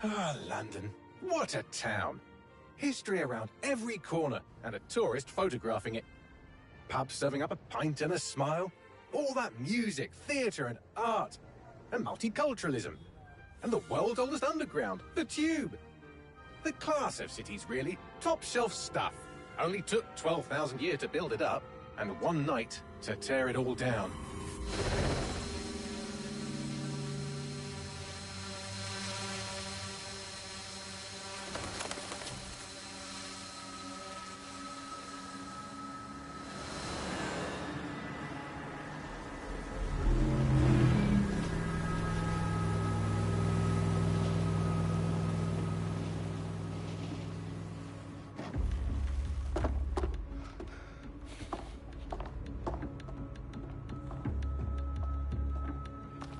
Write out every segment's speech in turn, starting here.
Ah, London. What a town. History around every corner, and a tourist photographing it. Pubs serving up a pint and a smile. All that music, theatre and art. And multiculturalism. And the world's oldest underground, the Tube. The class of cities, really. Top shelf stuff. Only took 12,000 years to build it up, and one night to tear it all down.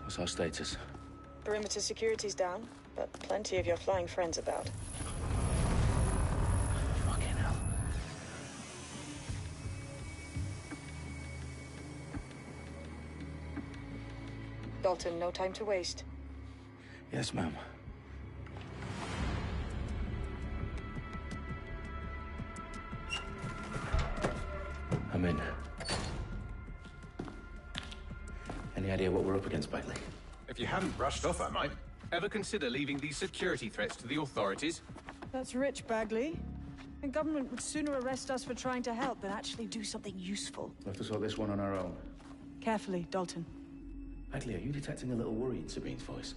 What's our status? Perimeter security's down, but plenty of your flying friends about. Fucking hell. Dalton, no time to waste. Yes, ma'am. I'm in. Any idea what we're up against, Bagley? If you hadn't brushed off, I might. Ever consider leaving these security threats to the authorities? That's rich, Bagley. The government would sooner arrest us for trying to help than actually do something useful. We'll have to sort this one on our own. Carefully, Dalton. Bagley, are you detecting a little worry in Sabine's voice?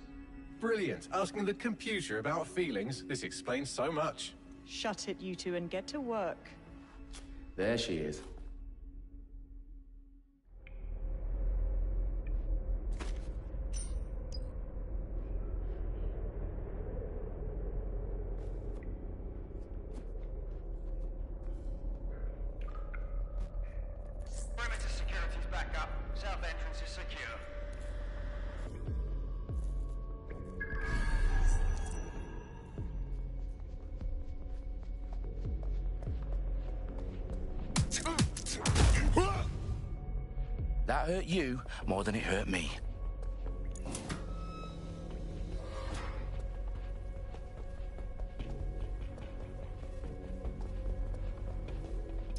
Brilliant. Asking the computer about feelings. This explains so much. Shut it, you two, and get to work. There she is. Perimeter security's back up. South entrance is secure. That hurt you more than it hurt me.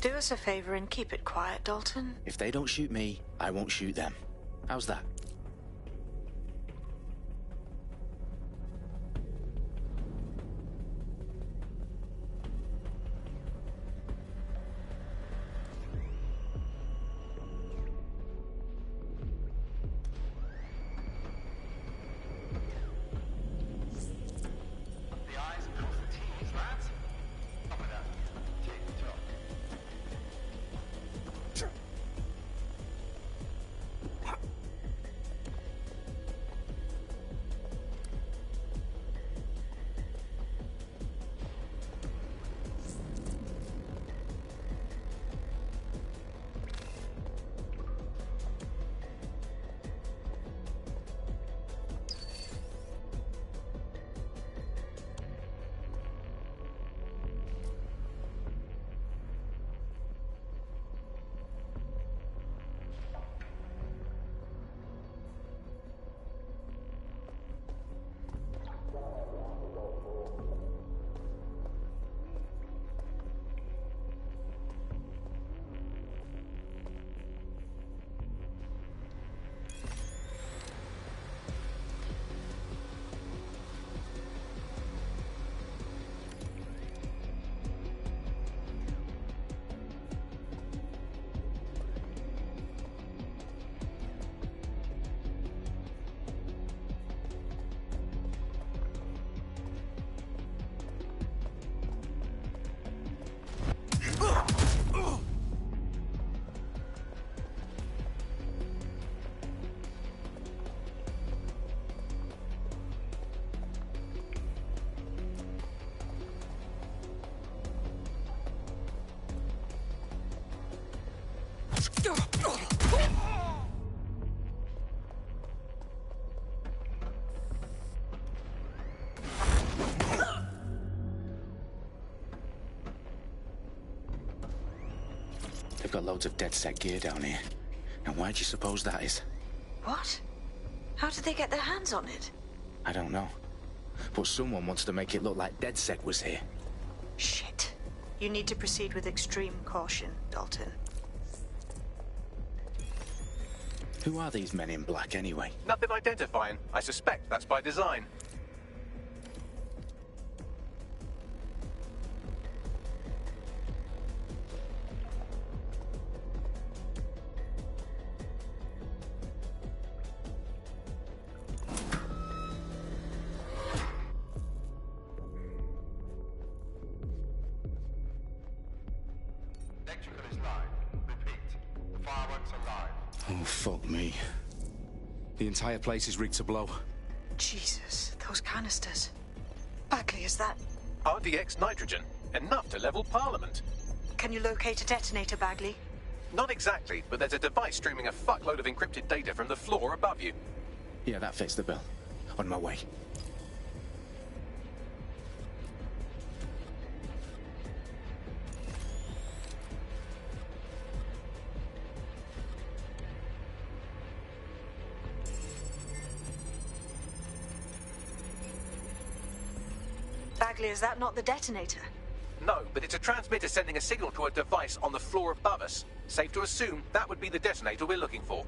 Do us a favor and keep it quiet, Dalton. If they don't shoot me, I won't shoot them. How's that? The I's and cross the T's, lads. Top of that. Tick-tock. They've got loads of dead set gear down here. Now why do you suppose that is? What? How did they get their hands on it? I don't know. but someone wants to make it look like DedSec was here. Shit. You need to proceed with extreme caution, Dalton. Who are these men in black, anyway? Nothing identifying. I suspect that's by design. Electrical is live. Repeat. Fireworks are live. Oh, fuck me. The entire place is rigged to blow. Jesus, those canisters. Bagley, is that... RDX nitrogen. Enough to level Parliament. Can you locate a detonator, Bagley? Not exactly, but there's a device streaming a fuckload of encrypted data from the floor above you. Yeah, that fits the bill. On my way. Bagley, is that not the detonator? No, but it's a transmitter sending a signal to a device on the floor above us. Safe to assume that would be the detonator we're looking for.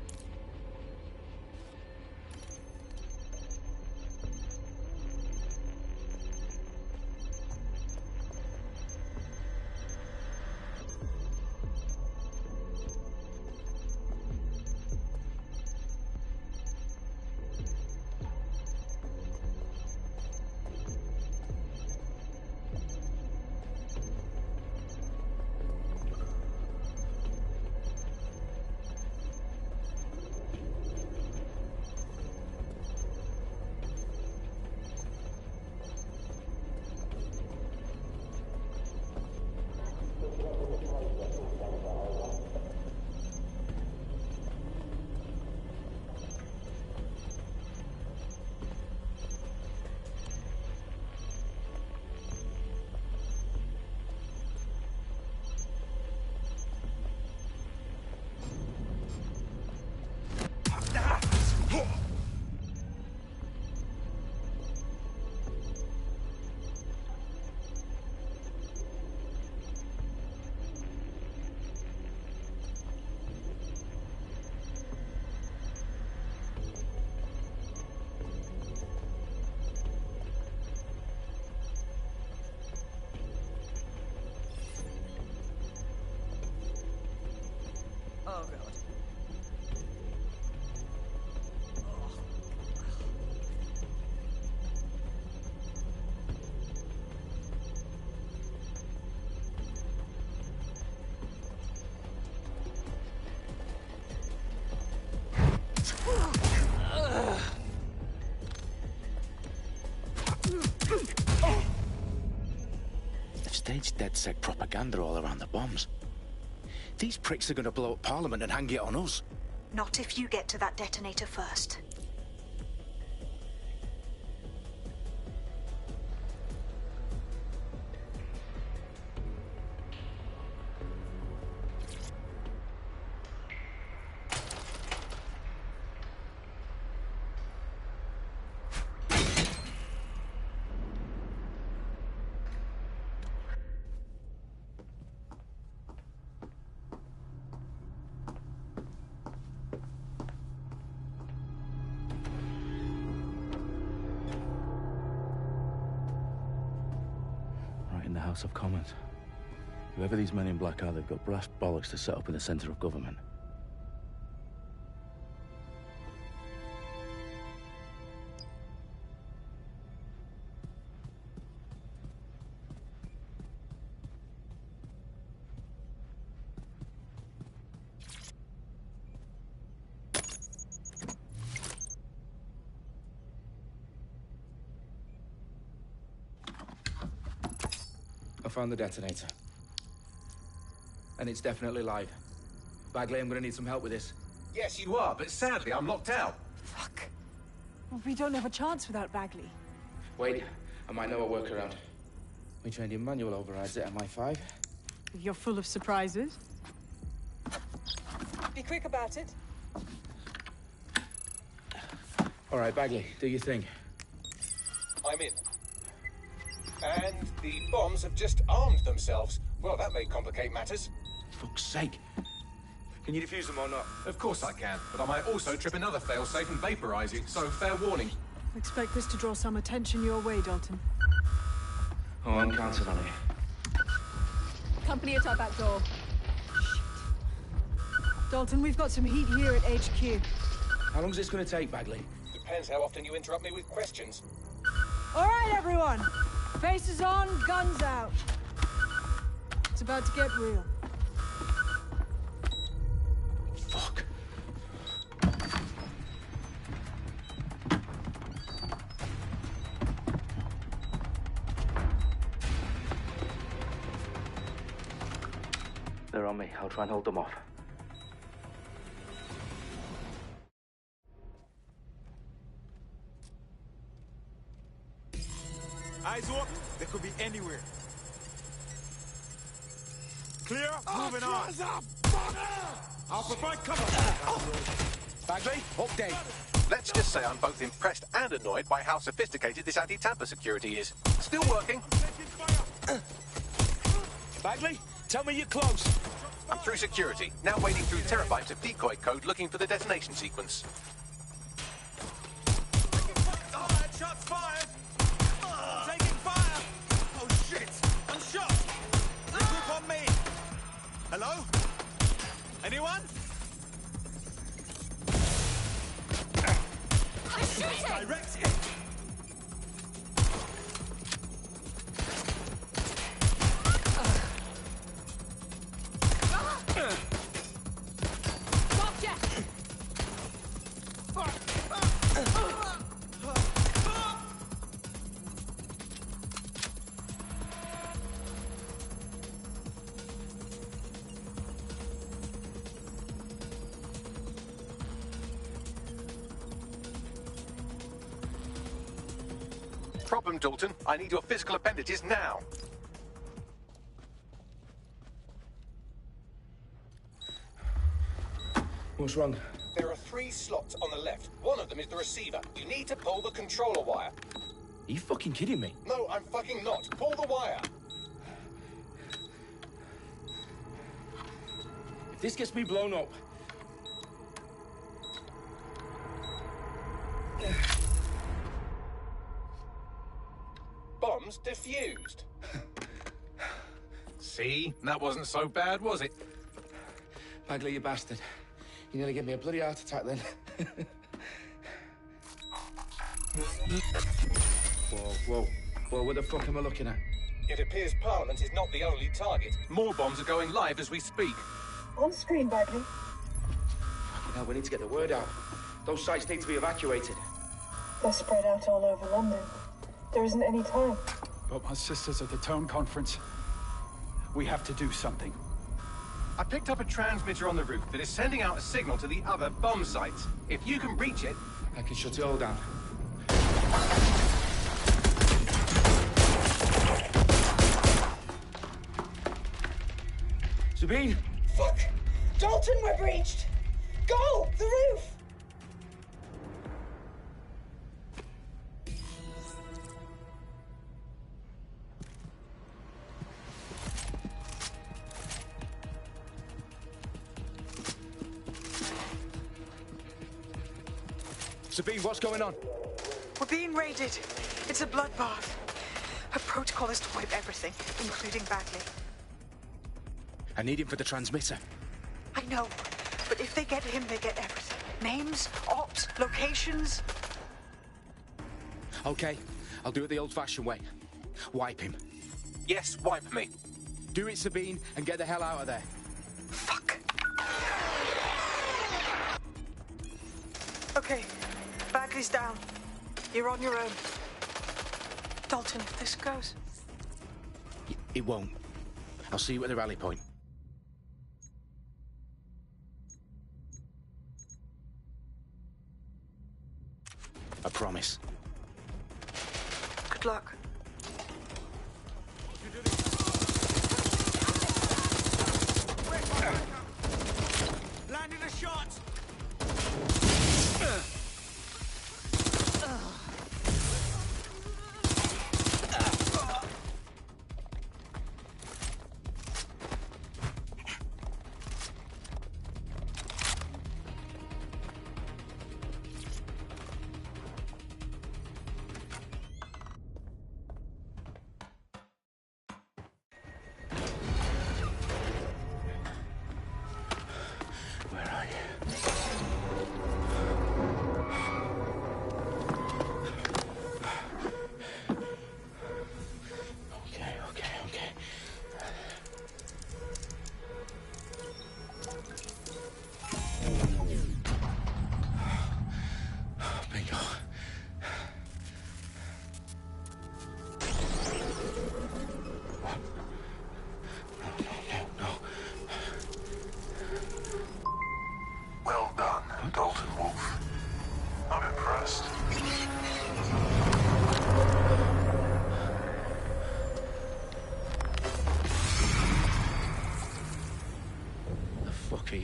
Oh, God. They've staged DedSec propaganda all around the bombs. These pricks are going to blow up Parliament and hang it on us. Not if you get to that detonator first. Right in the House of Commons. Whoever these men in black are, they've got brass bollocks to set up in the centre of government. I found the detonator. And it's definitely live. Bagley, I'm gonna need some help with this. Yes, you are, but sadly I'm locked out. Fuck. Well, we don't have a chance without Bagley. Wait, I might know a workaround. We trained in manual overrides at MI5. You're full of surprises. Be quick about it. All right, Bagley, do your thing. I I'm in. And the bombs have just armed themselves. Well, that may complicate matters. Fuck's sake. Can you defuse them or not? Of course I can, but I might also trip another failsafe and vaporize you, so fair warning. Expect this to draw some attention your way, Dalton. Oh, I'm counting on it. Company at our back door. Shit. Dalton, we've got some heat here at HQ. How long is this going to take, Bagley? Depends how often you interrupt me with questions. All right, everyone. Faces on, guns out. It's about to get real. Fuck. They're on me. I'll try and hold them off. Eyes up. They could be anywhere. Clear. Moving on. I'll provide cover. Bagley, update. Let's just say I'm both impressed and annoyed by how sophisticated this anti-tamper security is. Still working. Bagley, tell me you're close. I'm through security, now wading through terabytes of decoy code looking for the detonation sequence. Shots fired. Taking fire. Oh shit. I'm shot. Regroup on me. Hello? Anyone? Direct hit. Problem, Dalton. I need your physical appendages now. What's wrong? There are 3 slots on the left. One of them is the receiver. You need to pull the controller wire. Are you fucking kidding me? No, I'm fucking not. Pull the wire. If this gets me blown up... Bombs defused. See? That wasn't so bad, was it? Bagley, you bastard. You nearly gave me a bloody heart attack then. Whoa. What the fuck am I looking at? It appears Parliament is not the only target. More bombs are going live as we speak. On screen, Bagley. Now we need to get the word out. Those sites need to be evacuated. They're spread out all over London. There isn't any time. But my sister's at the town conference. We have to do something. I picked up a transmitter on the roof that is sending out a signal to the other bomb sites. If you can reach it... I can shut it all down. Sabine! Fuck! Dalton, we're breached! Go! The roof! Sabine, what's going on? We're being raided. It's a bloodbath. Her protocol is to wipe everything, including Bagley. I need him for the transmitter. I know, but if they get him, they get everything. Names, ops, locations. Okay, I'll do it the old-fashioned way. Wipe him. Yes, wipe me. Do it, Sabine, and get the hell out of there. Fuck. Okay, Bagley's down. You're on your own. Dalton, if this goes... It won't. I'll see you at the rally point. I promise. Good luck. Landing a shot.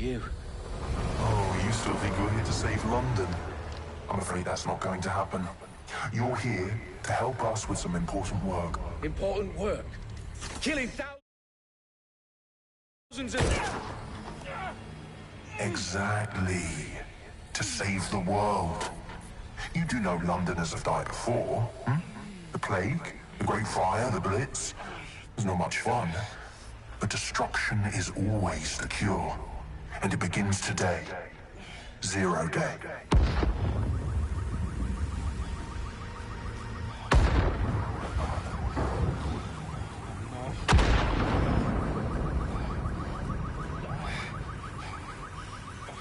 you? Oh, you still think you're here to save London? I'm afraid that's not going to happen. You're here to help us with some important work. Important work? Killing thousands of... Exactly. To save the world. You do know Londoners have died before, hmm? The plague, the Great Fire, the Blitz. It's not much fun. But destruction is always the cure. And it begins today. Zero Day.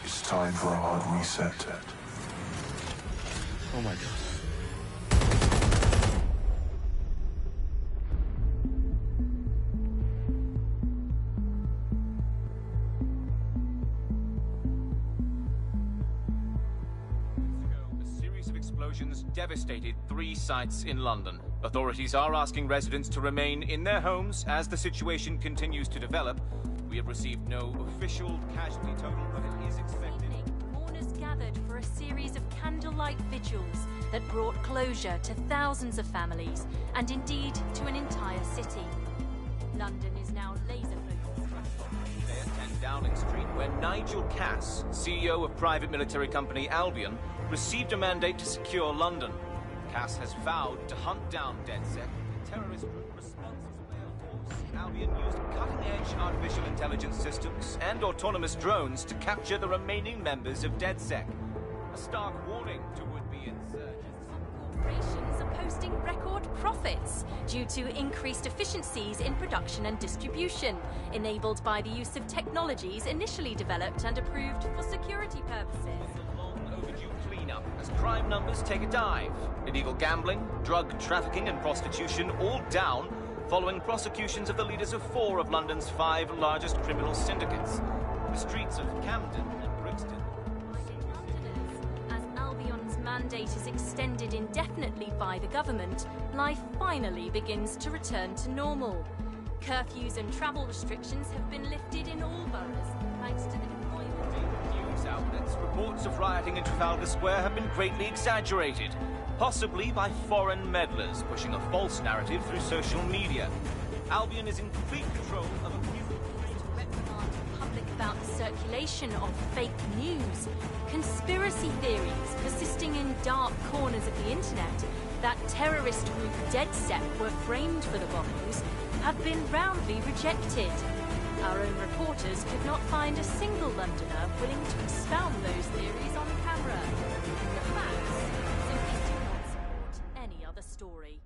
It's time for a hard reset. Oh my God. Explosions devastated 3 sites in London. Authorities are asking residents to remain in their homes as the situation continues to develop. We have received no official casualty total, but it is expected. Mourners gathered for a series of candlelight vigils that brought closure to thousands of families and indeed to an entire city. London is now laser-focused. At 10 Downing Street, where Nigel Cass, CEO of private military company Albion, received a mandate to secure London. Cass has vowed to hunt down DedSec, the terrorist group responsible for their force. Albion used cutting-edge artificial intelligence systems and autonomous drones to capture the remaining members of DedSec. A stark warning to would-be insurgents. Corporations are posting record profits due to increased efficiencies in production and distribution, enabled by the use of technologies initially developed and approved for security purposes. As crime numbers take a dive. Illegal gambling, drug trafficking and prostitution all down following prosecutions of the leaders of 4 of London's 5 largest criminal syndicates. The streets of Camden and Brixton. As Albion's mandate is extended indefinitely by the government, life finally begins to return to normal. Curfews and travel restrictions have been lifted in all boroughs, thanks to the news outlets. Reports of rioting in Trafalgar Square have been greatly exaggerated, possibly by foreign meddlers pushing a false narrative through social media. Albion is in complete control of a public about the circulation of fake news, conspiracy theories persisting in dark corners of the internet that terrorist group DedSec were framed for the bombings have been roundly rejected. Our own reporters could not find a single Londoner willing to expound those theories on camera. The facts simply do not support any other story.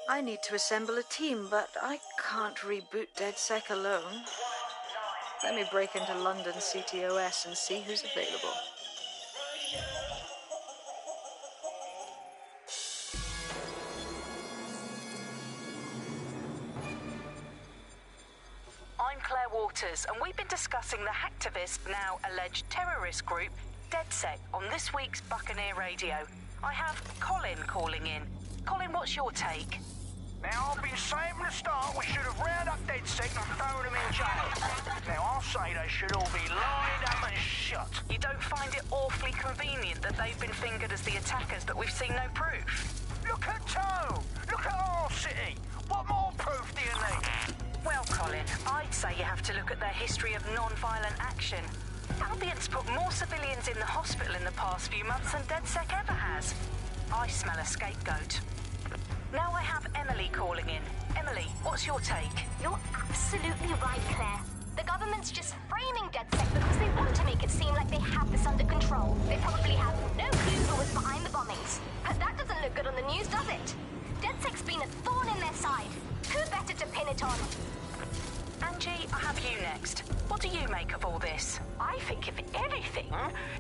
I need to assemble a team, but I can't reboot DedSec alone. Let me break into London CTOS and see who's available. I'm Claire Waters, and we've been discussing the hacktivist, now alleged terrorist group, DedSec, on this week's Buccaneer Radio. I have Colin calling in. Colin, what's your take? Now, I've been saying from the start we should have rounded up DedSec and thrown them in jail. Now, I'll say they should all be lined up and shot. You don't find it awfully convenient that they've been fingered as the attackers, but we've seen no proof? Look at Tone! Look at our city! What more proof do you need? Well, Colin, I'd say you have to look at their history of non-violent action. Albion's put more civilians in the hospital in the past few months than DedSec ever has. I smell a scapegoat. Now I have Emily calling in. Emily, what's your take? You're absolutely right, Claire. The government's just framing DedSec because they want to make it seem like they have this under control. They probably have no clue who was behind the bombings. But that doesn't look good on the news, does it? DedSec's been a thorn in their side. Who better to pin it on? Angie, I have you next. What do you make of all this? I think, if anything,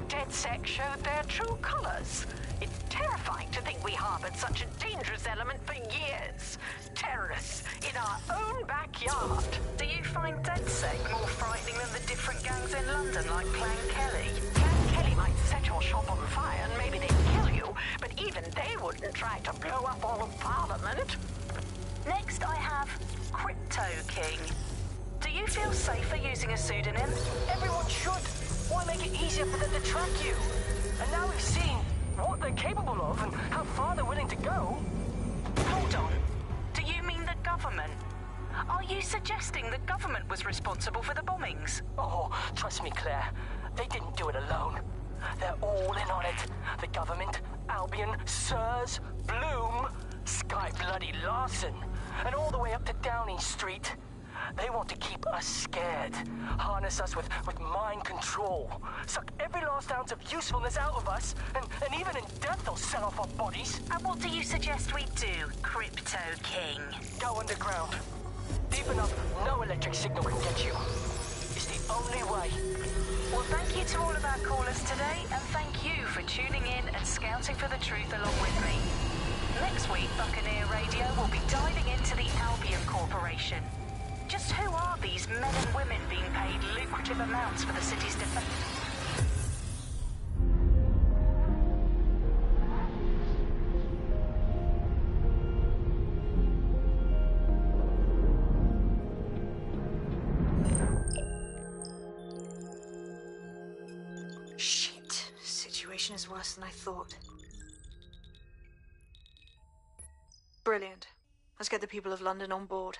DedSec showed their true colours. It's terrifying to think we harboured such a dangerous element for years. Terrorists in our own backyard. Do you find DedSec more frightening than the different gangs in London like Clan Kelly. Clan Kelly might set your shop on fire and maybe they'd kill you, but even they wouldn't try to blow up all of Parliament. Next, I have Crypto King. Do you feel safer using a pseudonym? Everyone should. Why make it easier for them to track you? And now we've seen what they're capable of and how far they're willing to go. Hold on. Do you mean the government? Are you suggesting the government was responsible for the bombings? Oh, trust me, Claire. They didn't do it alone. They're all in on it. The government, Albion, Sirs, Bloom, Sky Bloody Larson, and all the way up to Downing Street. They want to keep us scared, harness us with mind control, suck every last ounce of usefulness out of us, and even in death they'll sell off our bodies. And what do you suggest we do, Crypto King? Go underground. Deep enough, no electric signal can get you. It's the only way. Well, thank you to all of our callers today, and thank you for tuning in and scouting for the truth along with me. Next week, Buccaneer Radio will be diving into the Albion Corporation. Just who are these men and women being paid lucrative amounts for the city's defense? Shit. Situation is worse than I thought. Brilliant. Let's get the people of London on board.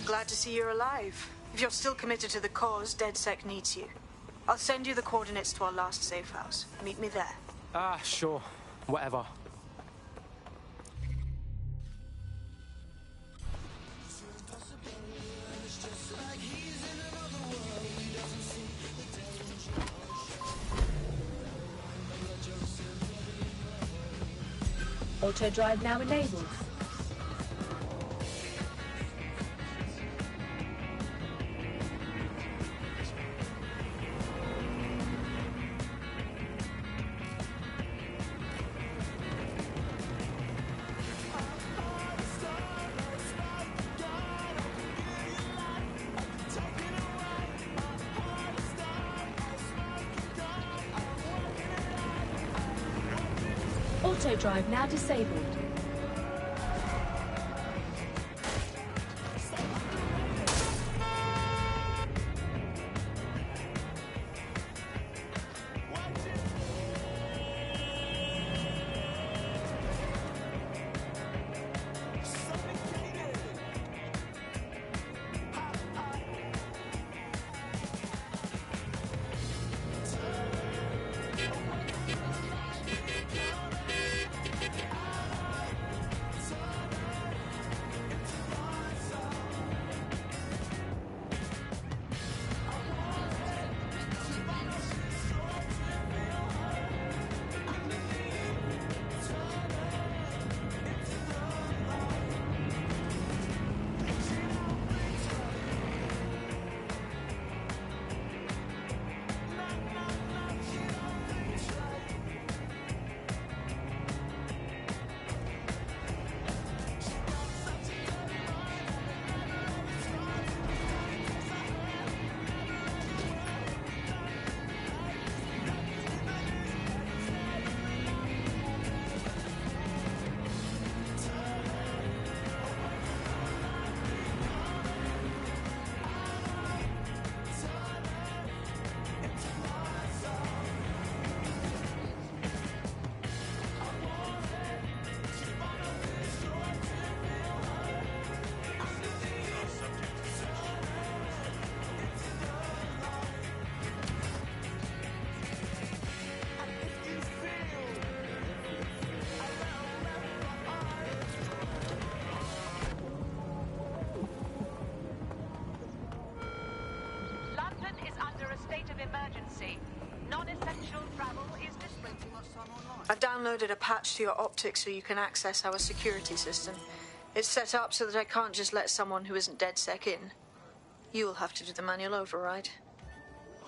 Glad to see you're alive. If you're still committed to the cause, DedSec needs you. I'll send you the coordinates to our last safe house. Meet me there. Ah, sure. Whatever. Auto drive now enabled. Auto drive now disabled. I've downloaded a patch to your optics so you can access our security system. It's set up so that I can't just let someone who isn't DedSec in. You'll have to do the manual override.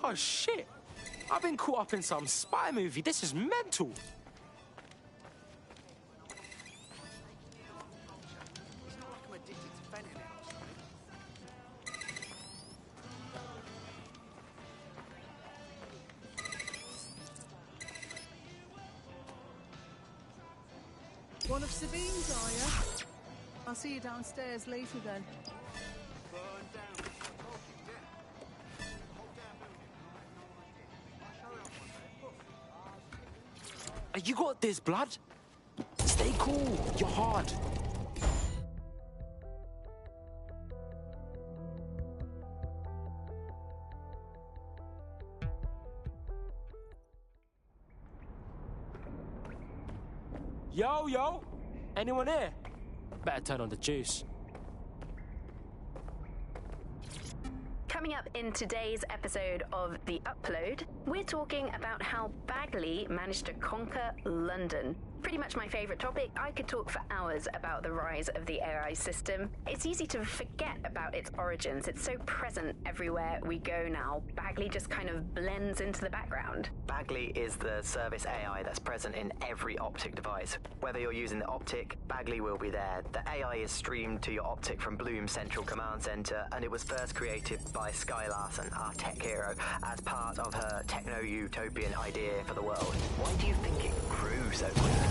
Oh, shit. I've been caught up in some spy movie. This is mental. One of Sabine's, are you? I'll see you downstairs later then. You got this, blood. Stay cool. You're hard. Yo. Anyone here? Better turn on the juice. Coming up in today's episode of The Upload, we're talking about how Bagley managed to conquer London. Pretty much my favourite topic. I could talk for hours about the rise of the AI system. It's easy to forget about its origins. It's so present everywhere we go now. Bagley just kind of blends into the background. Bagley is the service AI that's present in every Optic device. Whether you're using the Optic, Bagley will be there. The AI is streamed to your Optic from Bloom's Central Command Center, and it was first created by Sky Larson, our tech hero, as part of her techno-utopian idea for the world. Why do you think it grew so quickly?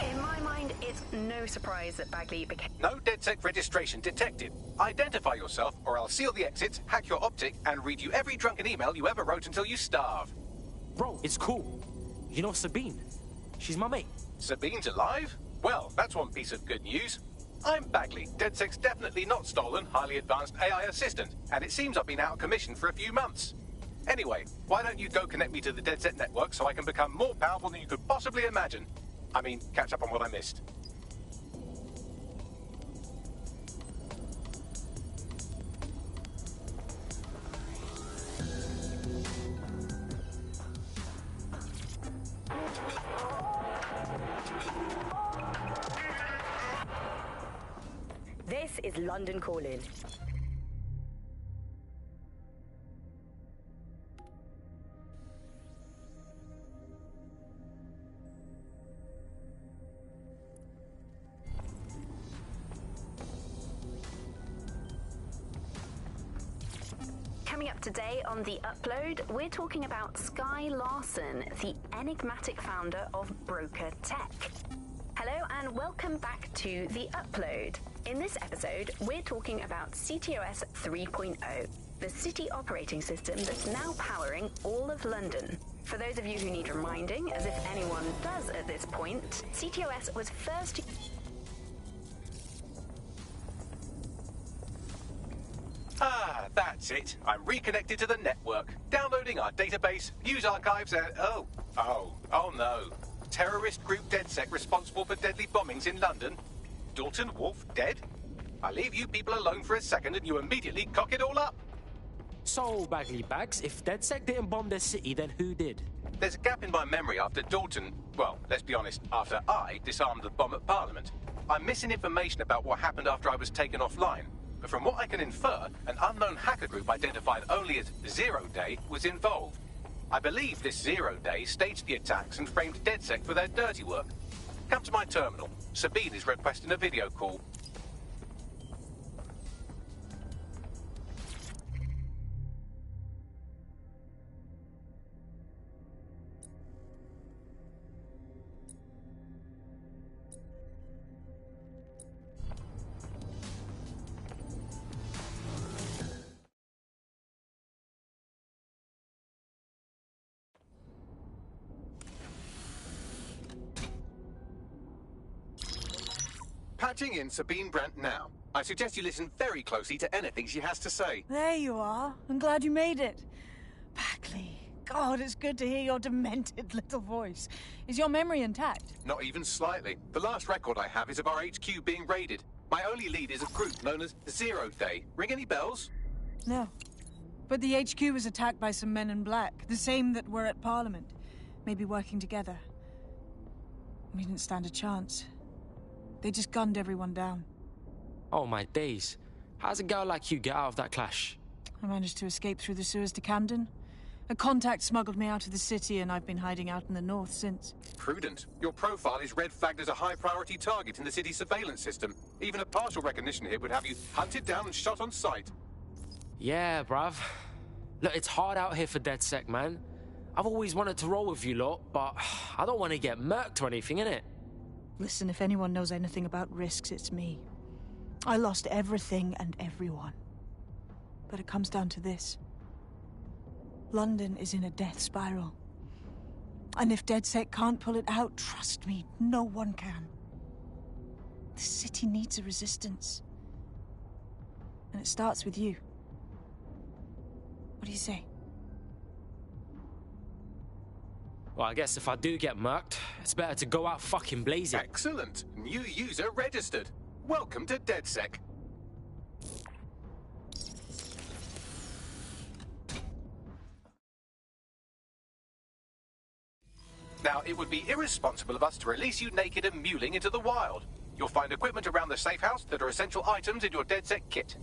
In my mind, it's no surprise that Bagley became... No DedSec registration detected. Identify yourself, or I'll seal the exits, hack your Optic, and read you every drunken email you ever wrote until you starve. Bro, it's cool. You know Sabine? She's my mate. Sabine's alive? Well, that's one piece of good news. I'm Bagley, DedSec's definitely not stolen, highly advanced AI assistant, and it seems I've been out of commission for a few months. Anyway, why don't you go connect me to the DedSec network so I can become more powerful than you could possibly imagine? I mean, catch up on what I missed. This is London Calling. Coming up today on The Upload, we're talking about Sky Larson, the enigmatic founder of Broker Tech. and welcome back to The Upload. In this episode, we're talking about CTOS 3.0, the city operating system that's now powering all of London. For those of you who need reminding, as if anyone does at this point, CTOS was first... Ah, that's it. I'm reconnected to the network, downloading our database, news archives, and... Oh no. Terrorist group DedSec responsible for deadly bombings in London. Dalton Wolf dead? I leave you people alone for a second and you immediately cock it all up. So, Bagley Bags, if DedSec didn't bomb their city, then who did? There's a gap in my memory after Dalton... Well, let's be honest, after I disarmed the bomb at Parliament. I'm missing information about what happened after I was taken offline. But from what I can infer, an unknown hacker group identified only as Zero Day was involved. I believe this Zero Day staged the attacks and framed DedSec for their dirty work. Come to my terminal. Sabine is requesting a video call. Patching in Sabine Brandt now. I suggest you listen very closely to anything she has to say. There you are. I'm glad you made it. Bagley, God, it's good to hear your demented little voice. Is your memory intact? Not even slightly. The last record I have is of our HQ being raided. My only lead is a group known as Zero Day. Ring any bells? No. But the HQ was attacked by some men in black, the same that were at Parliament. Maybe working together. We didn't stand a chance. They just gunned everyone down. Oh my days. How's a girl like you get out of that clash? I managed to escape through the sewers to Camden. A contact smuggled me out of the city and I've been hiding out in the north since. Prudent. Your profile is red flagged as a high-priority target in the city's surveillance system. Even a partial recognition here would have you hunted down and shot on sight. Yeah, bruv. Look, it's hard out here for DedSec, man. I've always wanted to roll with you lot, but I don't want to get murked or anything, innit? Listen, if anyone knows anything about risks, it's me. I lost everything and everyone. But it comes down to this. London is in a death spiral. And if DedSec can't pull it out, trust me, no one can. The city needs a resistance. And it starts with you. What do you say? Well, I guess if I do get murked, it's better to go out fucking blazing. Excellent. New user registered. Welcome to DedSec. Now, it would be irresponsible of us to release you naked and mewling into the wild. You'll find equipment around the safe house that are essential items in your DedSec kit.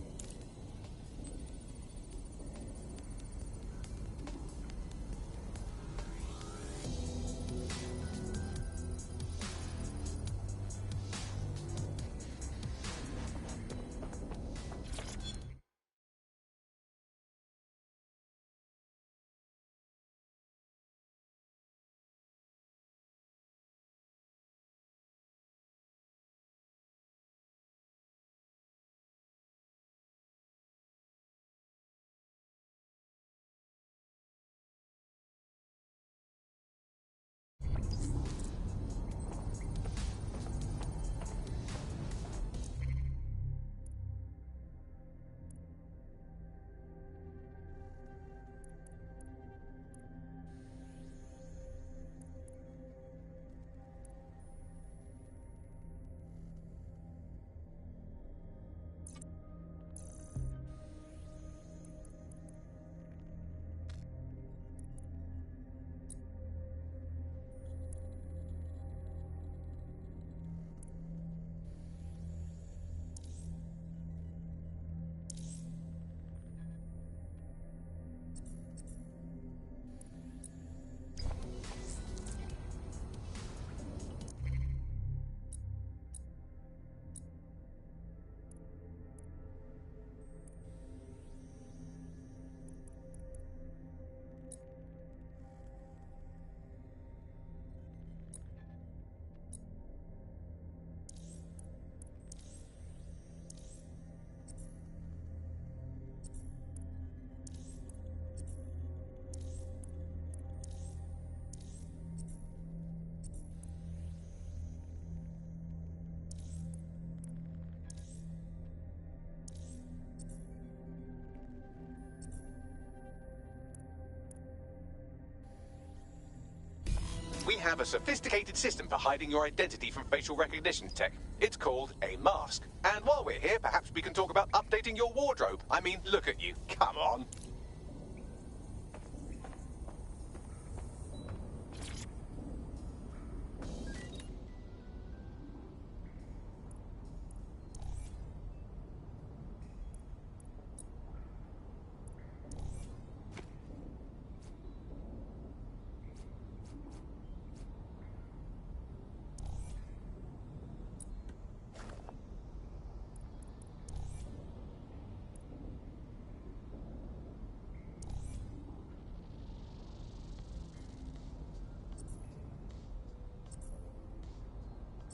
have a sophisticated system for hiding your identity from facial recognition tech. It's called a mask. And while we're here, perhaps we can talk about updating your wardrobe. I mean, look at you. Come on.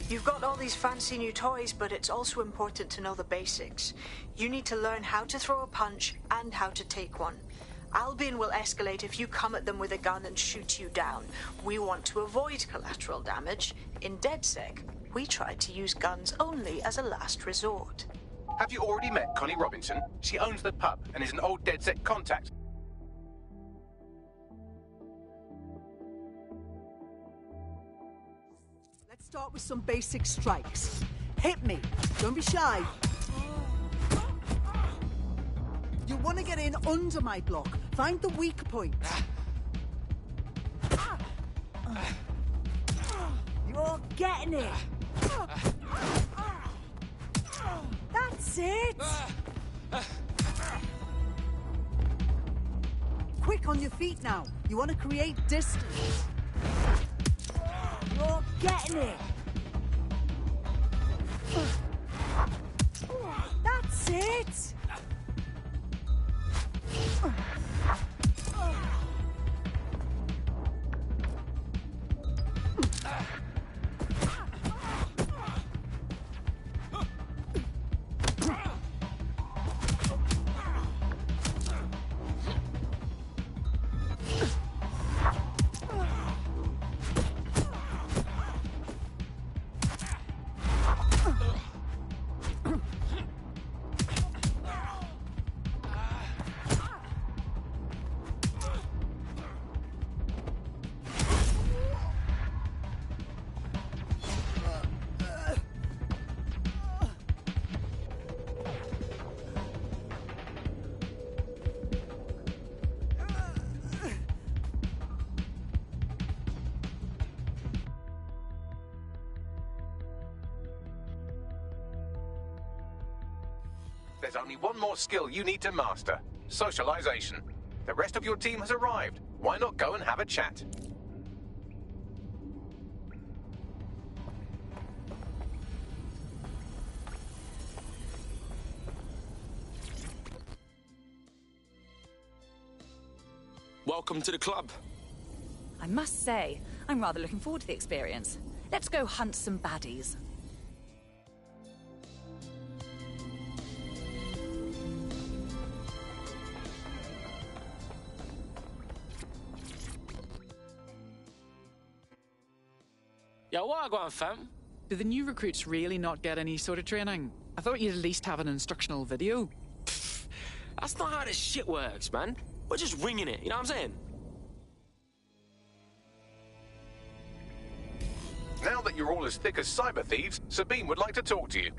You've got all these fancy new toys, but it's also important to know the basics. You need to learn how to throw a punch and how to take one. Albion will escalate if you come at them with a gun and shoot you down. We want to avoid collateral damage. In DedSec, we try to use guns only as a last resort. Have you already met Connie Robinson? She owns the pub and is an old DedSec contact. Start with some basic strikes. Hit me. Don't be shy. You want to get in under my block. Find the weak point. You're getting it. That's it. Quick on your feet now. You want to create distance. You're getting it! That's it! There's only one more skill you need to master. Socialization. The rest of your team has arrived. Why not go and have a chat? Welcome to the club. I must say, I'm rather looking forward to the experience. Let's go hunt some baddies. Yo, what go on, fam? Do the new recruits really not get any sort of training? I thought you'd at least have an instructional video. That's not how this shit works, man. We're just winging it, you know what I'm saying? Now that you're all as thick as cyber thieves, Sabine would like to talk to you.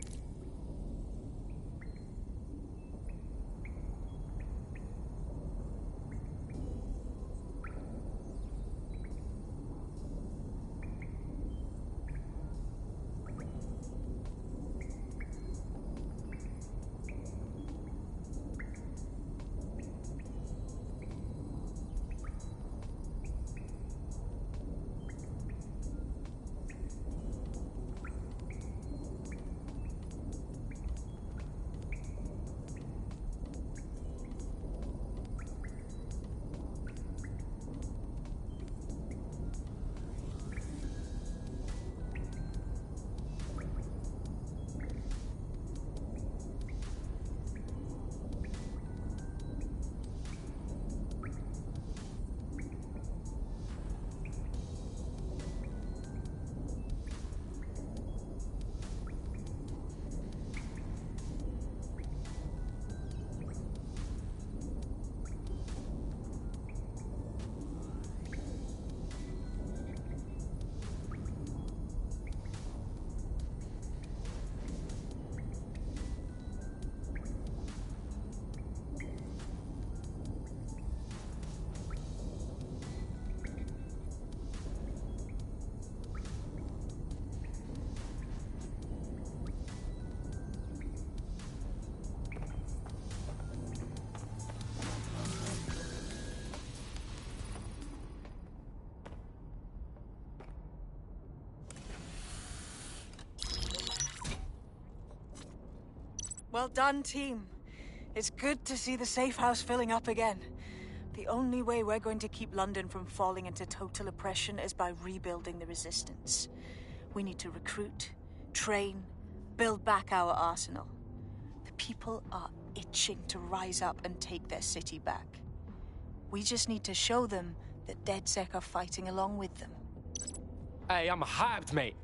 Well done, team. It's good to see the safe house filling up again. The only way we're going to keep London from falling into total oppression is by rebuilding the resistance. We need to recruit, train, build back our arsenal. The people are itching to rise up and take their city back. We just need to show them that DedSec are fighting along with them. Hey, I'm hyped, mate.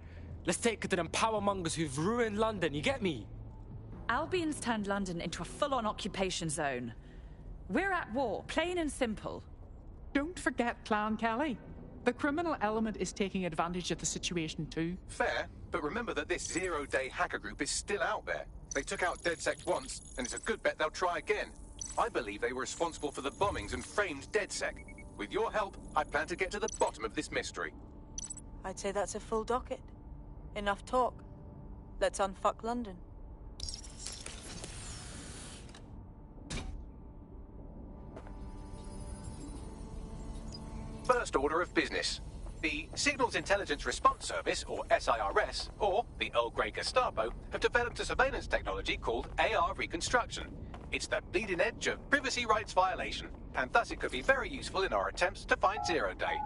Let's take it to them powermongers who've ruined London, you get me? Albion's turned London into a full-on occupation zone. We're at war, plain and simple. Don't forget Clan Kelly. The criminal element is taking advantage of the situation too. Fair, but remember that this zero-day hacker group is still out there. They took out DedSec once, and it's a good bet they'll try again. I believe they were responsible for the bombings and framed DedSec. With your help, I plan to get to the bottom of this mystery. I'd say that's a full docket. Enough talk. Let's unfuck London. First order of business. The Signals Intelligence Response Service, or SIRS, or the Earl Grey Gestapo, have developed a surveillance technology called AR Reconstruction. It's the bleeding edge of privacy rights violation, and thus it could be very useful in our attempts to find Zero Day.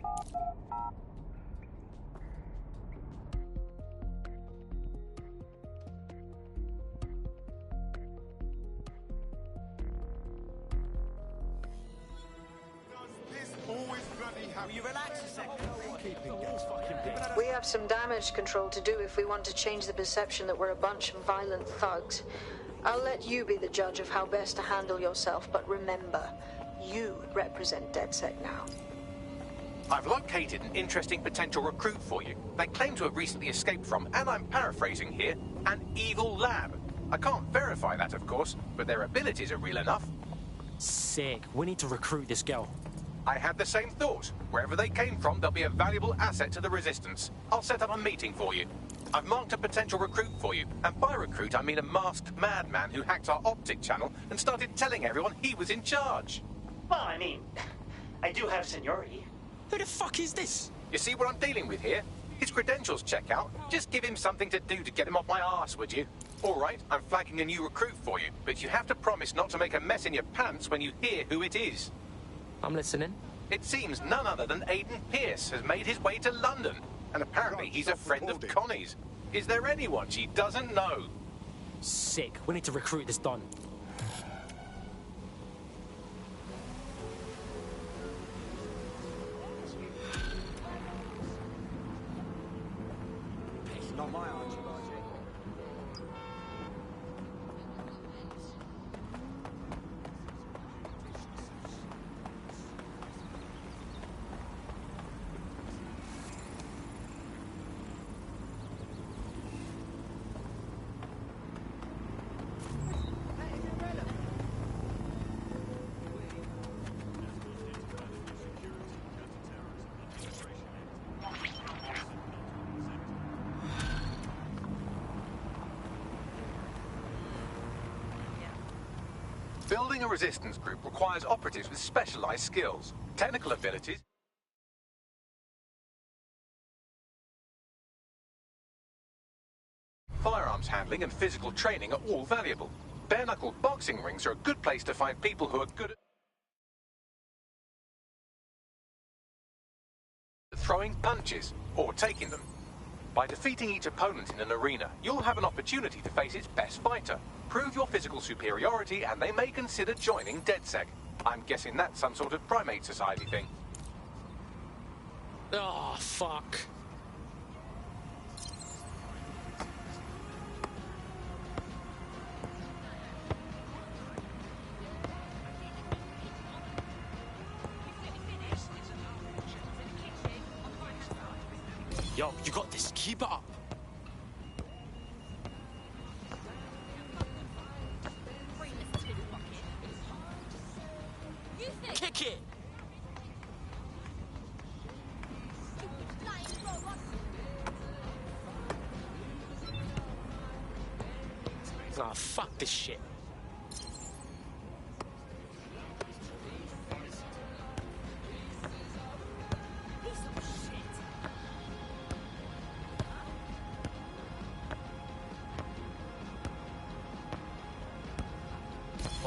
We have some damage control to do if we want to change the perception that we're a bunch of violent thugs. I'll let you be the judge of how best to handle yourself, but remember, you represent DedSec now. I've located an interesting potential recruit for you. They claim to have recently escaped from, and I'm paraphrasing here, an evil lab. I can't verify that, of course, but their abilities are real enough. Sick. We need to recruit this girl. I had the same thought. Wherever they came from, they'll be a valuable asset to the Resistance. I'll set up a meeting for you. I've marked a potential recruit for you, and by recruit I mean a masked madman who hacked our optic channel and started telling everyone he was in charge. Well, I mean, I do have seniority. Who the fuck is this? You see what I'm dealing with here? His credentials check out. Just give him something to do to get him off my arse, would you? All right, I'm flagging a new recruit for you, but you have to promise not to make a mess in your pants when you hear who it is. I'm listening. It seems none other than Aidan Pierce has made his way to London, and apparently he's a friend of Connie's. Is there anyone she doesn't know? Sick. We need to recruit this Don. Not my Archie. Building a resistance group requires operatives with specialized skills, technical abilities, firearms handling and physical training are all valuable. Bare-knuckle boxing rings are a good place to find people who are good at throwing punches or taking them. By defeating each opponent in an arena, you'll have an opportunity to face its best fighter. Prove your physical superiority and they may consider joining DedSec. I'm guessing that's some sort of primate society thing. Oh, fuck. Yo, you got this. Keep it up. Kick it. Oh, fuck this shit.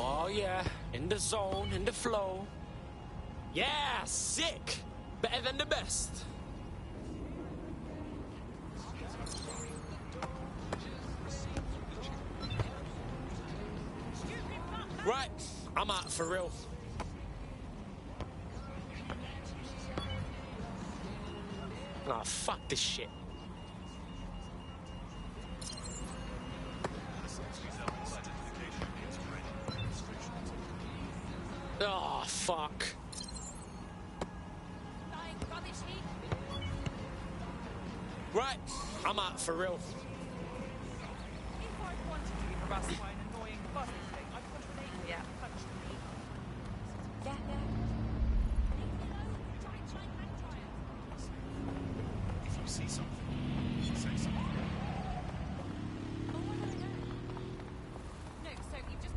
Oh, yeah. In the zone, in the flow. Yeah, sick. Better than the best. Right, I'm out for real. Oh, fuck this shit. Oh, fuck. Right, I'm out for real. If you see something, say something. No, so you just...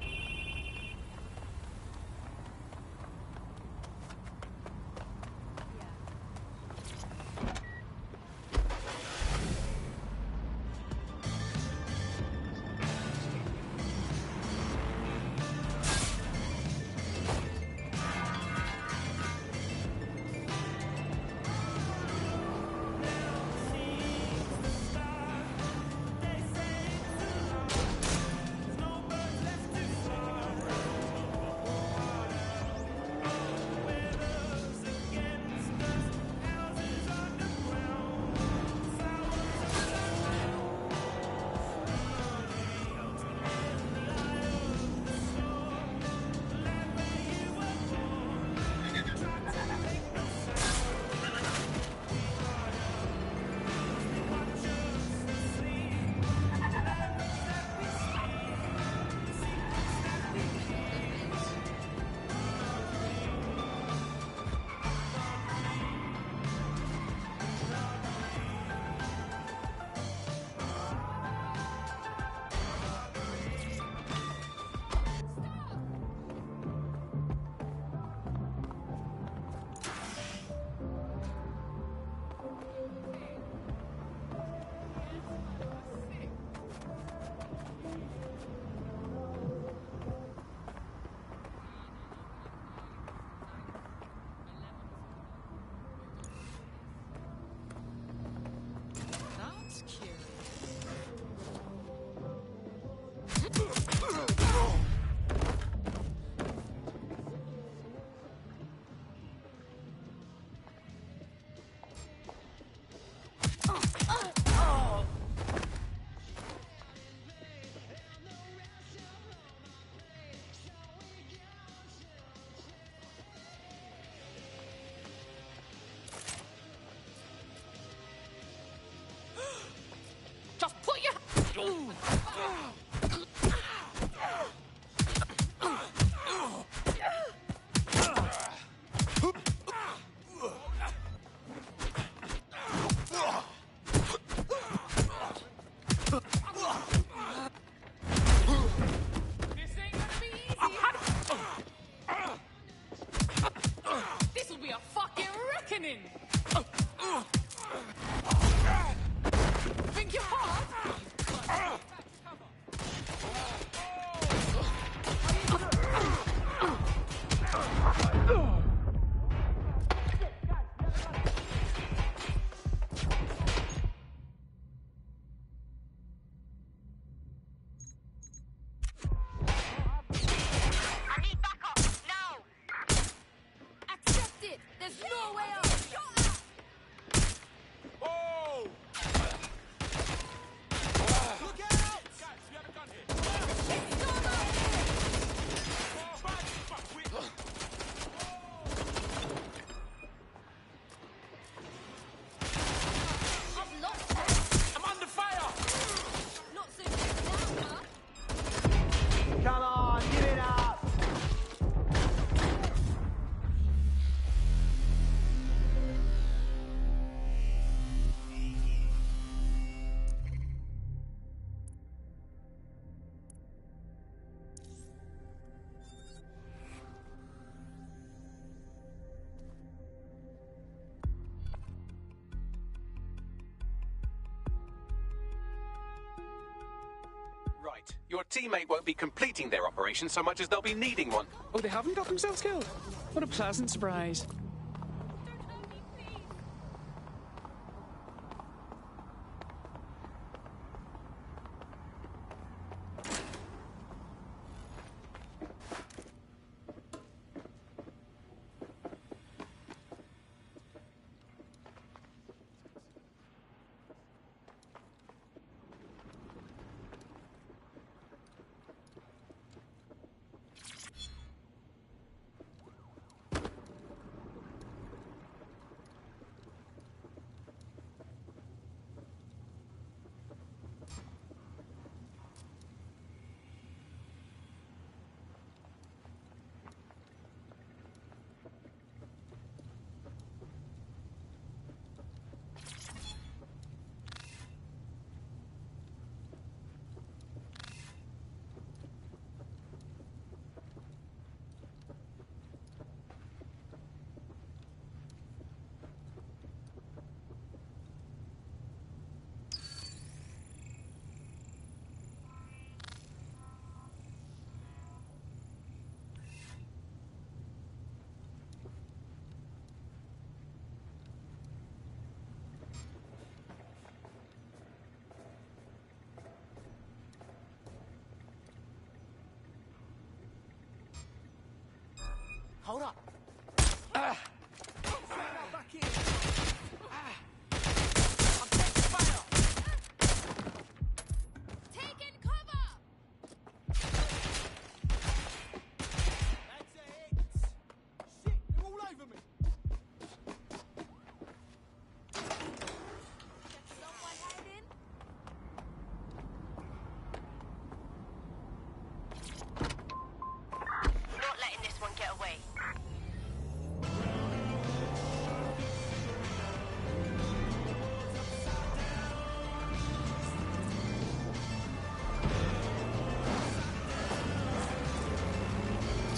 Think you're hard? Your teammate won't be completing their operation so much as they'll be needing one. Oh, they haven't got themselves killed? What a pleasant surprise. Hold up.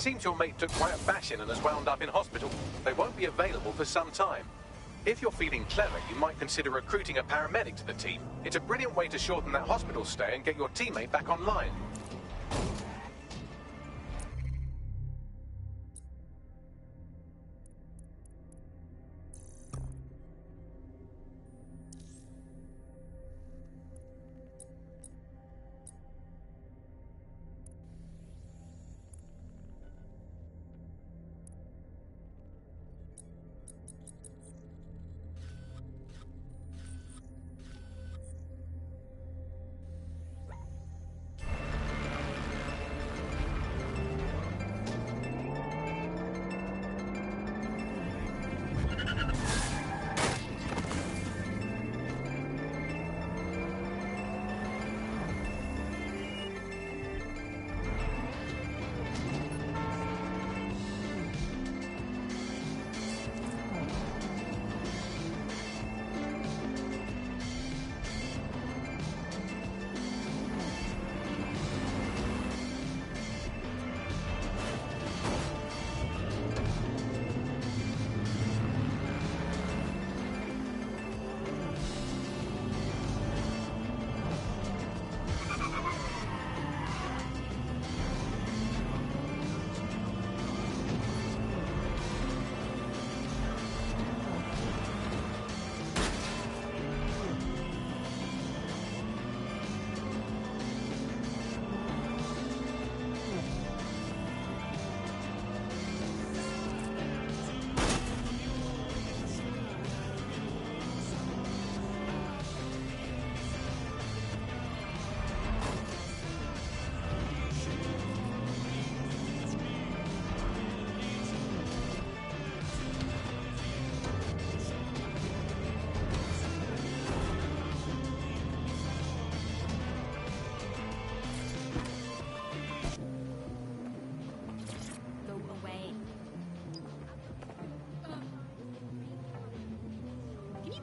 Seems your mate took quite a bashing and has wound up in hospital. They won't be available for some time. If you're feeling clever, you might consider recruiting a paramedic to the team. It's a brilliant way to shorten that hospital stay and get your teammate back online.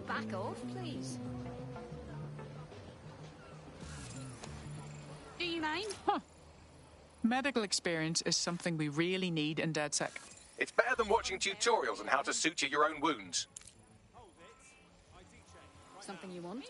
Back off, please. Do you mind? Huh. Medical experience is something we really need in DedSec. It's better than watching tutorials on how to suture your own wounds. Something you want?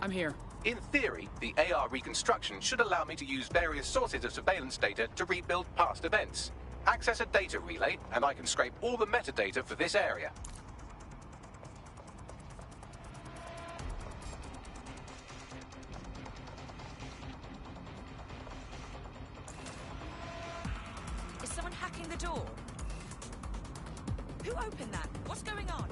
I'm here. In theory, the AR reconstruction should allow me to use various sources of surveillance data to rebuild past events. Access a data relay, and I can scrape all the metadata for this area. Is someone hacking the door? Who opened that? What's going on?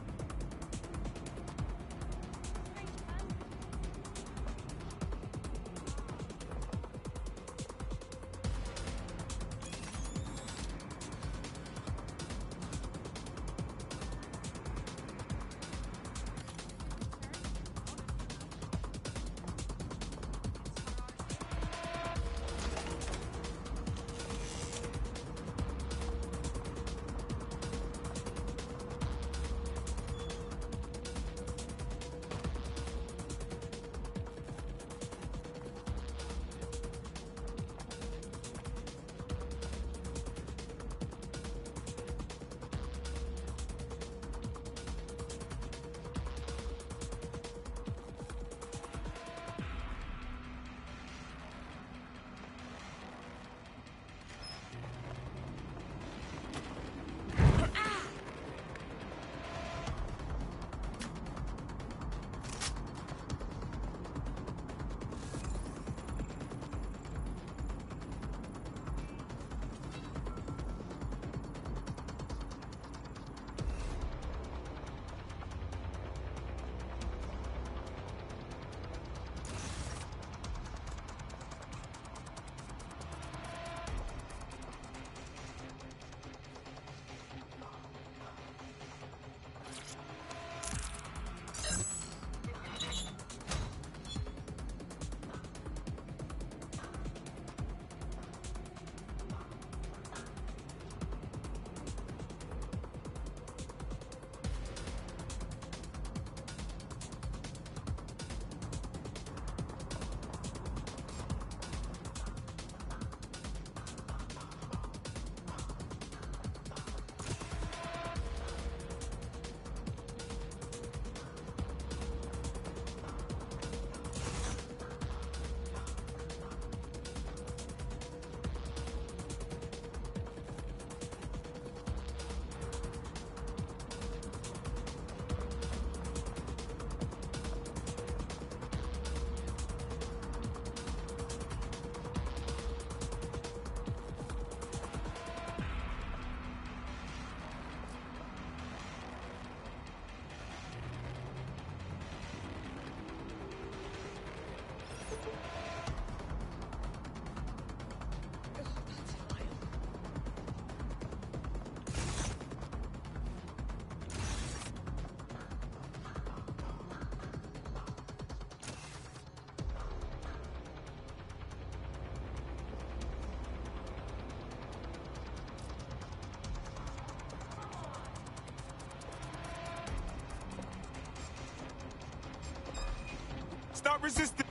Stop resisting!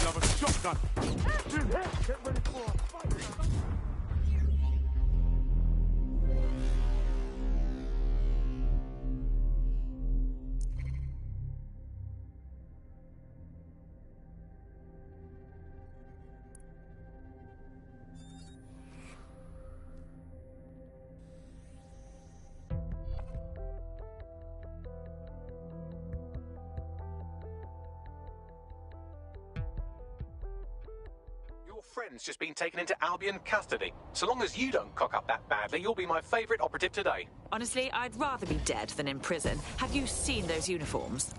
Love a shotgun! Get ready for a fight! Your friend's just been taken into Albion custody. So long as you don't cock up that badly, you'll be my favourite operative today. Honestly, I'd rather be dead than in prison. Have you seen those uniforms?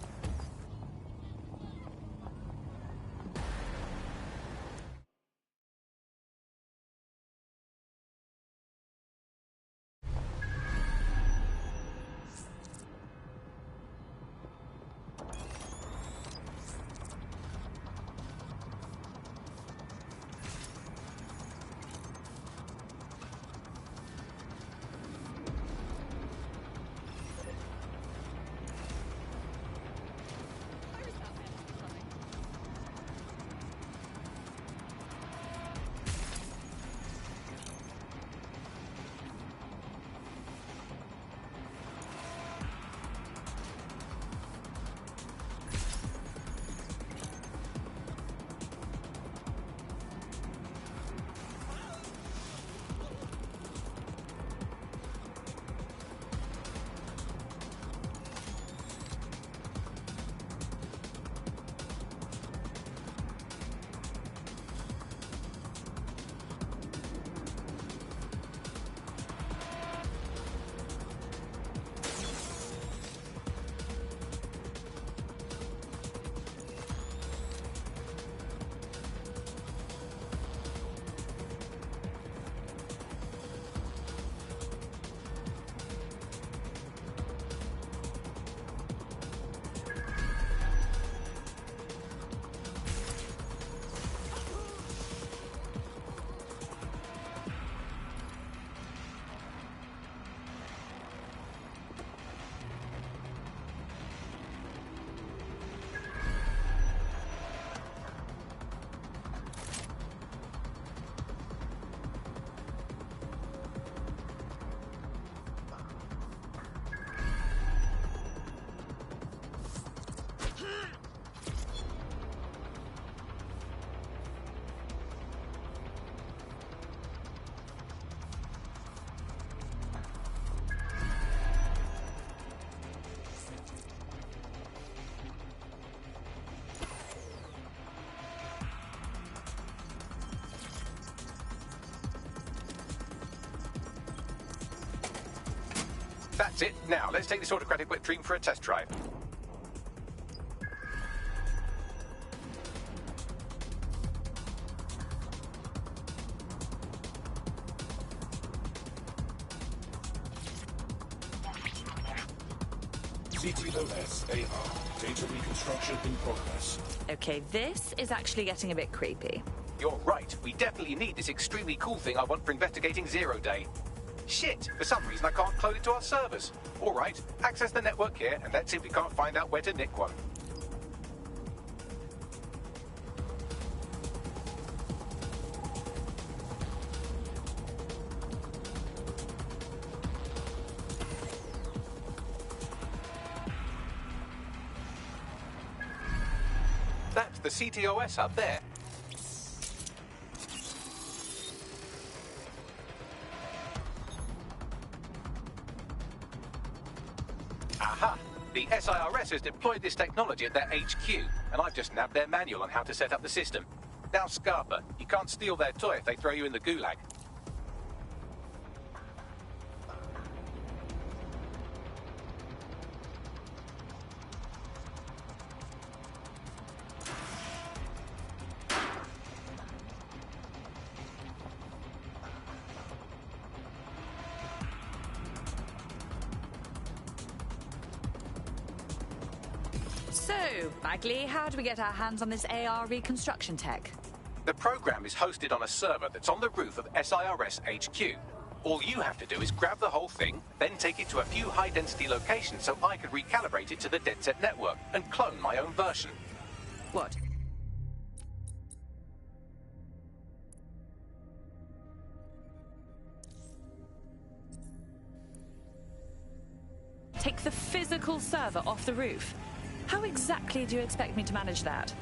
That's it. Now, let's take this autocratic wet dream for a test drive. CTOS AR. Data reconstruction in progress. Okay, this is actually getting a bit creepy. You're right. We definitely need this extremely cool thing I want for investigating Zero Day. Shit! For some reason I can't clone it to our servers. All right, access the network here, and let's see if we can't find out where to nick one. That's the CTOS up there. Aha! The SIRS has deployed this technology at their HQ, and I've just nabbed their manual on how to set up the system. Now, Scarpa, you can't steal their toy if they throw you in the gulag. So, Bagley, how do we get our hands on this AR reconstruction tech? The program is hosted on a server that's on the roof of SIRS HQ. All you have to do is grab the whole thing, then take it to a few high-density locations so I can recalibrate it to the DedSec network and clone my own version. What? Take the physical server off the roof? How exactly do you expect me to manage that?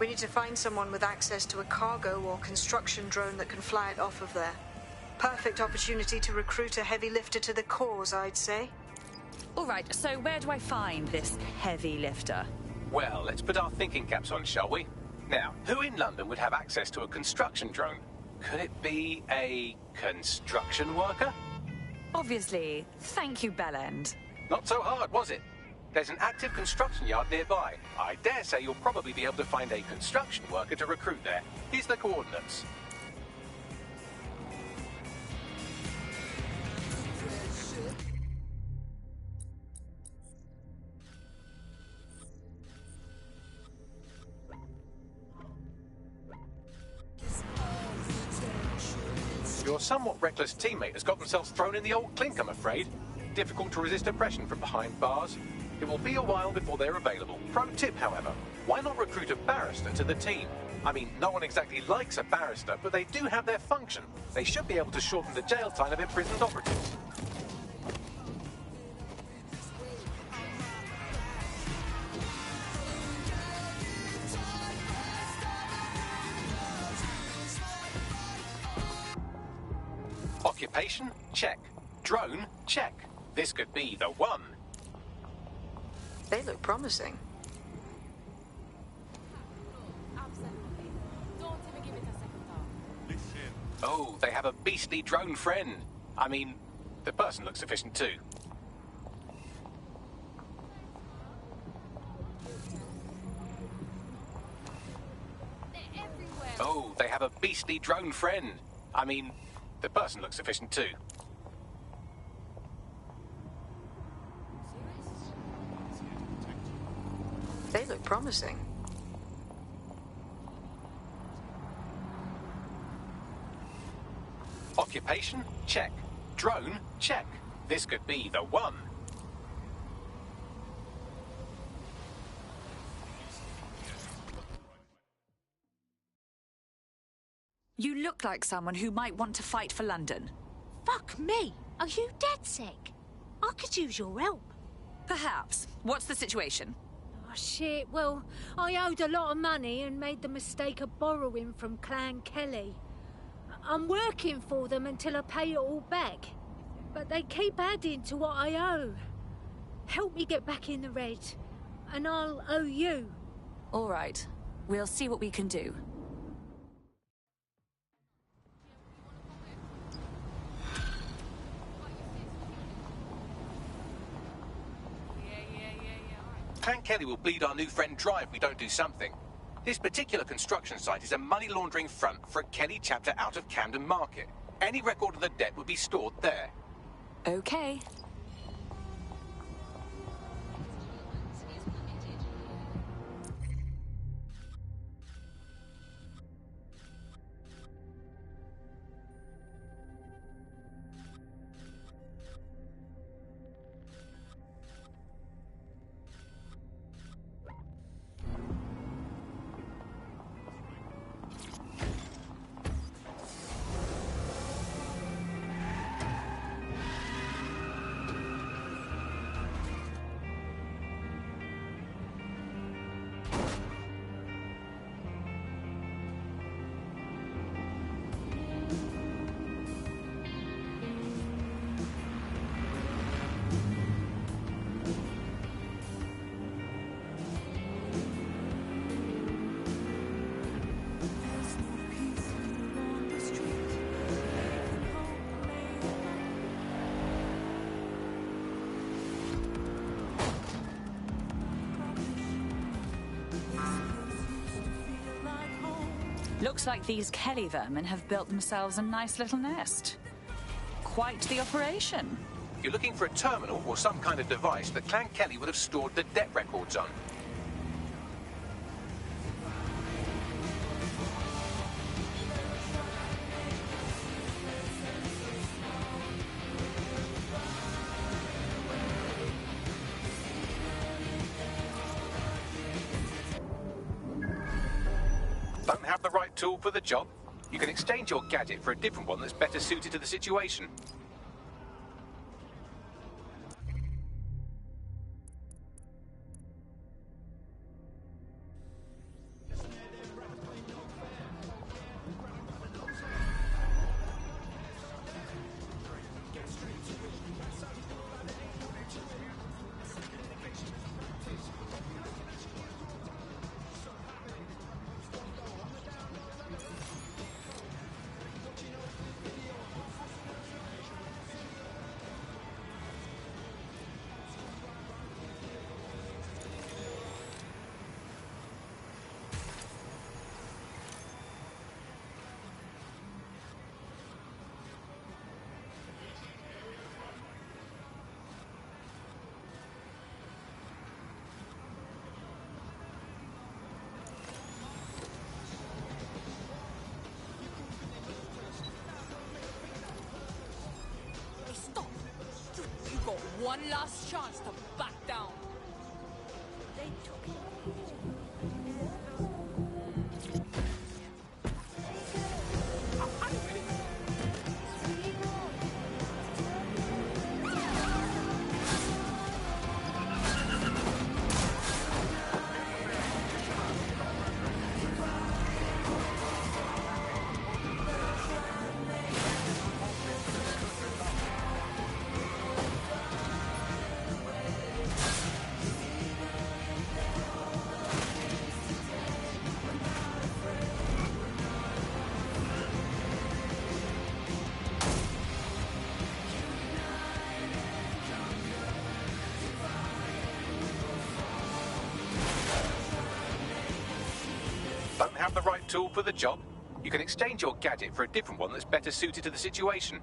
We need to find someone with access to a cargo or construction drone that can fly it off of there. Perfect opportunity to recruit a heavy lifter to the cause, I'd say. All right, so where do I find this heavy lifter? Well, let's put our thinking caps on, shall we? Now, who in London would have access to a construction drone? Could it be a construction worker? Obviously. Thank you, Bellend. Not so hard, was it? There's an active construction yard nearby. I dare say you'll probably be able to find a construction worker to recruit there. Here's the coordinates. Your somewhat reckless teammate has got themselves thrown in the old clink, I'm afraid. Difficult to resist oppression from behind bars. It will be a while before they're available. Pro tip, however, why not recruit a barrister to the team? I mean, no one exactly likes a barrister, but they do have their function. They should be able to shorten the jail time of imprisoned operatives. Occupation? Check. Drone? Check. This could be the one. They look promising. Oh, they have a beastly drone friend. I mean, the person looks efficient too. Oh, they have a beastly drone friend. I mean, the person looks efficient too. They look promising. Occupation? Check. Drone? Check. This could be the one. You look like someone who might want to fight for London. Fuck me! Are you DedSec? I could use your help. Perhaps. What's the situation? Oh, shit. Well, I owed a lot of money and made the mistake of borrowing from Clan Kelly. I'm working for them until I pay it all back. But they keep adding to what I owe. Help me get back in the red, and I'll owe you. All right. We'll see what we can do. Clan Kelly will bleed our new friend dry if we don't do something. This particular construction site is a money laundering front for a Kelly chapter out of Camden Market. Any record of the debt would be stored there. Okay. Looks like these Kelly vermin have built themselves a nice little nest. Quite the operation. You're looking for a terminal or some kind of device that Clan Kelly would have stored the debt records on. Don't have the right tool for the job? You can exchange your gadget for a different one that's better suited to the situation. One last chance to back down. They took it. Don't have the right tool for the job? You can exchange your gadget for a different one that's better suited to the situation.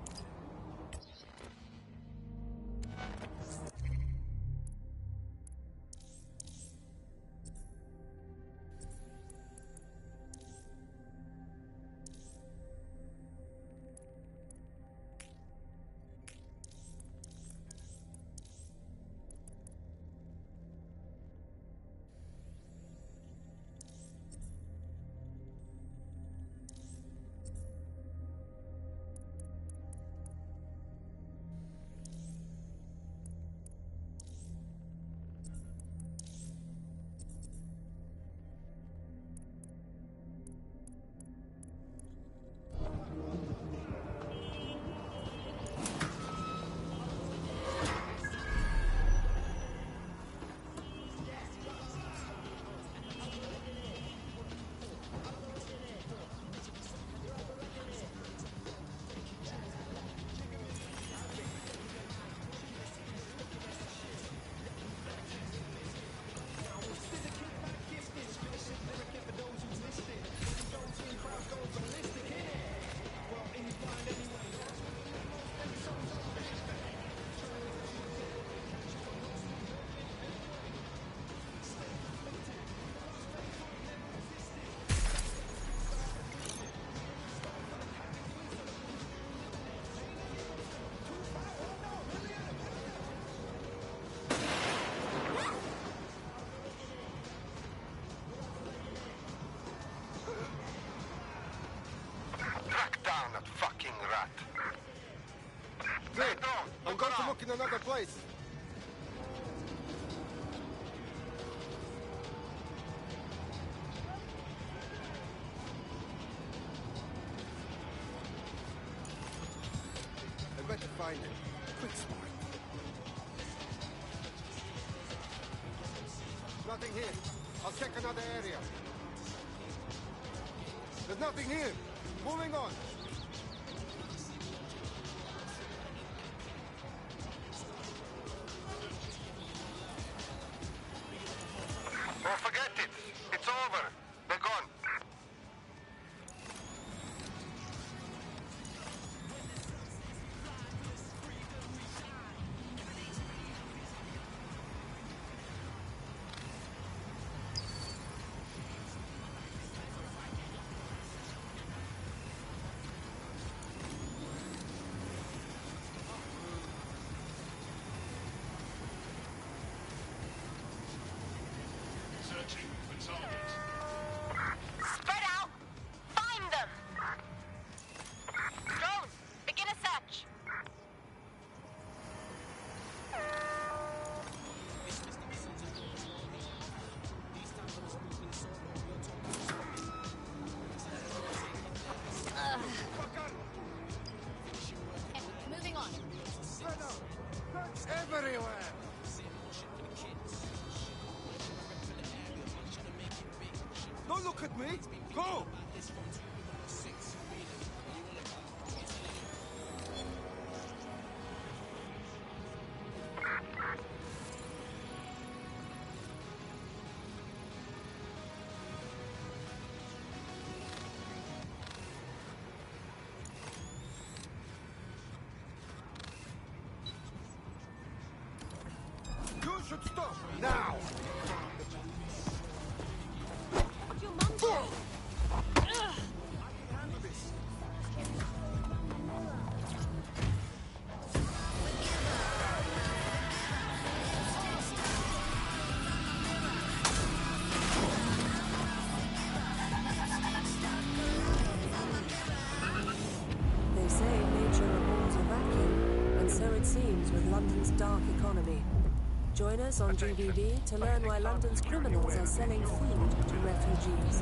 another place. I better find it. Quick, smart. Nothing here. I'll check another area. There's nothing here. Moving on. Oh, forget it. It's over. They're gone. Searching for targets. Spread out! Find them! Drone, begin a search. Moving on. Everywhere! Don't look at me! Go! You should stop now! What'd your mum say? They say nature abhors a vacuum, and so it seems with London's dark economy. Join us on GBD to learn why London's criminals are selling food to refugees.